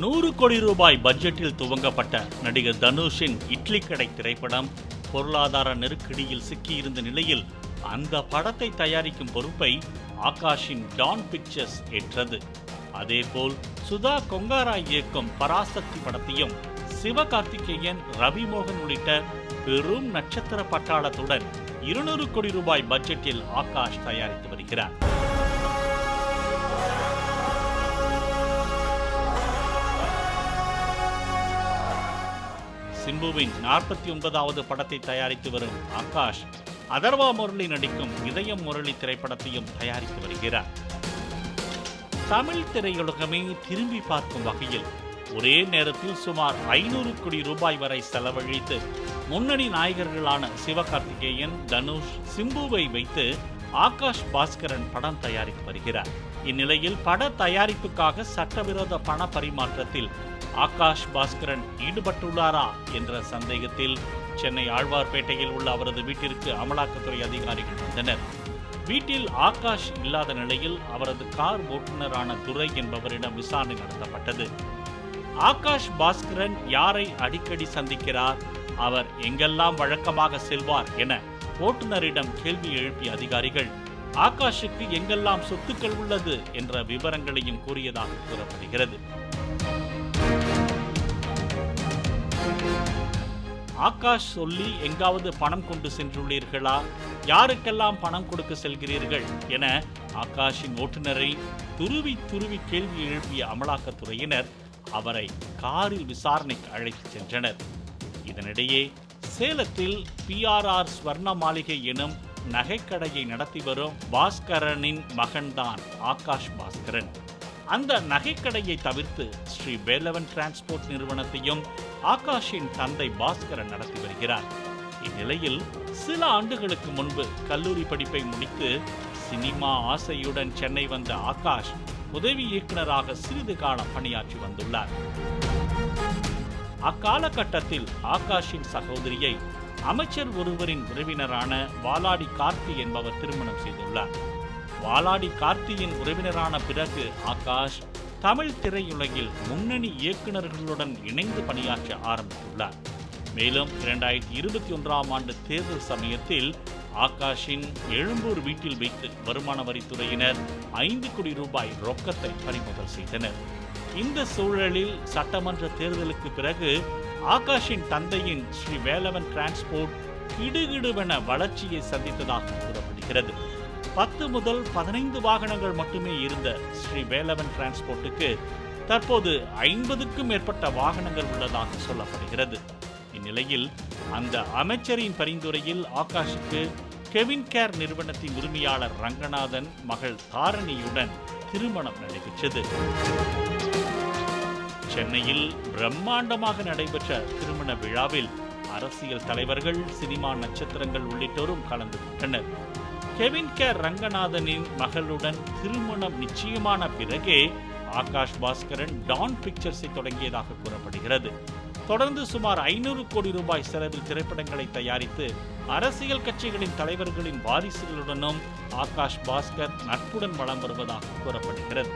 100 கோடி ரூபாய் பட்ஜெட்டில் துவங்கப்பட்ட நடிகர் தனுஷின் இட்லி கடை திரைப்படம் பொருளாதார நெருக்கடியில் சிக்கியிருந்த நிலையில் அந்த படத்தை தயாரிக்கும் பொறுப்பை ஆகாஷின் டான் பிக்சர்ஸ் ஏற்றது. அதேபோல் சுதா கொங்காராய் இயக்கும் பராசக்தி படத்தையும் சிவகார்த்திகேயன், ரவிமோகன் உள்ளிட்ட பெரும் நட்சத்திர பட்டாளத்துடன் 200 கோடி ரூபாய் பட்ஜெட்டில் ஆகாஷ் தயாரித்து வருகிறார். சிம்புவின் 49வது படத்தை தயாரித்து வரும் ஆகாஷ் அதர்வா முரளி நடிக்கும் இதயம் முரளி திரைப்படத்தையும் தயாரித்து வருகிறார். தமிழ் திரையுலகமே திரும்பி பார்க்கும் வகையில் ஒரே நேரத்தில் சுமார் 500 கோடி ரூபாய் வரை செலவழித்து முன்னணி நாயகர்களான சிவகார்த்திகேயன், தனுஷ், சிம்புவை வைத்து ஆகாஷ் பாஸ்கரன் படம் தயாரித்து வருகிறார். இந்நிலையில் பட தயாரிப்புக்காக சட்டவிரோத பண பரிமாற்றத்தில் ஆகாஷ் பாஸ்கரன் ஈடுபட்டுள்ளாரா என்ற சந்தேகத்தில் சென்னை ஆழ்வார்பேட்டையில் உள்ள அவரது வீட்டிற்கு அமலாக்கத்துறை அதிகாரிகள் வந்தனர். வீட்டில் ஆகாஷ் இல்லாத நிலையில் அவரது கார் ஓட்டுநரான துரை என்பவரிடம் விசாரணை நடத்தப்பட்டது. ஆகாஷ் பாஸ்கரன் யாரை அடிக்கடி சந்திக்கிறார், அவர் எங்கெல்லாம் வழக்கமாக செல்வார் என ஓட்டுநரிடம் கேள்வி எழுப்பிய அதிகாரிகள் ஆகாஷுக்கு எங்கெல்லாம் சொத்துக்கள் உள்ளது என்ற விவரங்களையும் கூறியதாக கூறப்படுகிறது. ஆகாஷ் சொல்லி எங்காவது பணம் கொண்டு சென்றுள்ளீர்களா, யாருக்கெல்லாம் பணம் கொடுக்க செல்கிறீர்கள் என ஆகாஷின் ஓட்டுநரை துருவி கேள்வி எழுப்பிய அமலாக்கத்துறையினர் அவரை காரில் விசாரணைக்கு அழைத்து சென்றனர். இதனிடையே சேலத்தில் PRR ஸ்வர்ண மாளிகை எனும் நகைக்கடையை நடத்தி வரும் பாஸ்கரனின் மகன்தான் ஆகாஷ் பாஸ்கரன். அந்த நகைக்கடையை தவிர்த்து ஸ்ரீ வேலவன் டிரான்ஸ்போர்ட் நிறுவனத்தையும் ஆகாஷின் தந்தை பாஸ்கரன் நடத்தி வருகிறார். இந்நிலையில் சில ஆண்டுகளுக்கு முன்பு கல்லூரி படிப்பை முடித்து சினிமா ஆசையுடன் சென்னை வந்த ஆகாஷ் உதவி இயக்குநராக சிறிது காலம் பணியாற்றி வந்துள்ளார். அக்காலகட்டத்தில் ஆகாஷின் சகோதரியை அமைச்சர் ஒருவரின் உறவினரான வாலாடி கார்த்தி என்பவர் திருமணம் செய்துள்ளார். வாலாடி கார்த்தியின் உறவினரான பிறகு ஆகாஷ் தமிழ் திரையுலகில் முன்னணி இயக்குநர்களுடன் இணைந்து பணியாற்ற ஆரம்பித்துள்ளார். மேலும் 2021ஆம் ஆண்டு தேர்தல் சமயத்தில் ஆகாஷின் எழும்பூர் வீட்டில் வைத்து வருமான வரித்துறையினர் 5 கோடி ரூபாய் ரொக்கத்தை பறிமுதல் செய்தனர். இந்த சூழலில் சட்டமன்ற தேர்தலுக்கு பிறகு ஆகாஷின் தந்தையின் ஸ்ரீ வேலவன் டிரான்ஸ்போர்ட் கிடுகிடுவென வளர்ச்சியை சந்தித்ததாக கூறப்படுகிறது. 10 முதல் 15 வாகனங்கள் மட்டுமே இருந்த ஸ்ரீ வேலவன் டிரான்ஸ்போர்ட்டுக்கு தற்போது 50க்கும் மேற்பட்ட வாகனங்கள் உள்ளதாக சொல்லப்படுகிறது. இந்நிலையில் அந்த அமைச்சரின் பரிந்துரையில் ஆகாஷுக்கு கெவின் கேர் நிறுவனத்தின் உரிமையாளர் ரங்கநாதன் மகள் தாரணியுடன் திருமணம் நடைபெற்றது. சென்னையில் பிரம்மாண்டமாக நடைபெற்ற திருமண விழாவில் அரசியல் தலைவர்கள், சினிமா நட்சத்திரங்கள் உள்ளிட்டோரும் கலந்து கொண்டனர். கெவின் கேர் ரங்கநாதனின் மகளுடன் திருமணம் நிச்சயமான பிறகே ஆகாஷ் பாஸ்கரன் டான் பிக்சர்ஸை தொடங்கியதாக கூறப்படுகிறது. தொடர்ந்து சுமார் 500 கோடி ரூபாய் செலவில் திரைப்படங்களை தயாரித்து அரசியல் கட்சிகளின் தலைவர்களின் வாரிசுகளுடனும் ஆகாஷ் பாஸ்கர் நட்புடன் வலம் வருவதாக கூறப்படுகிறது.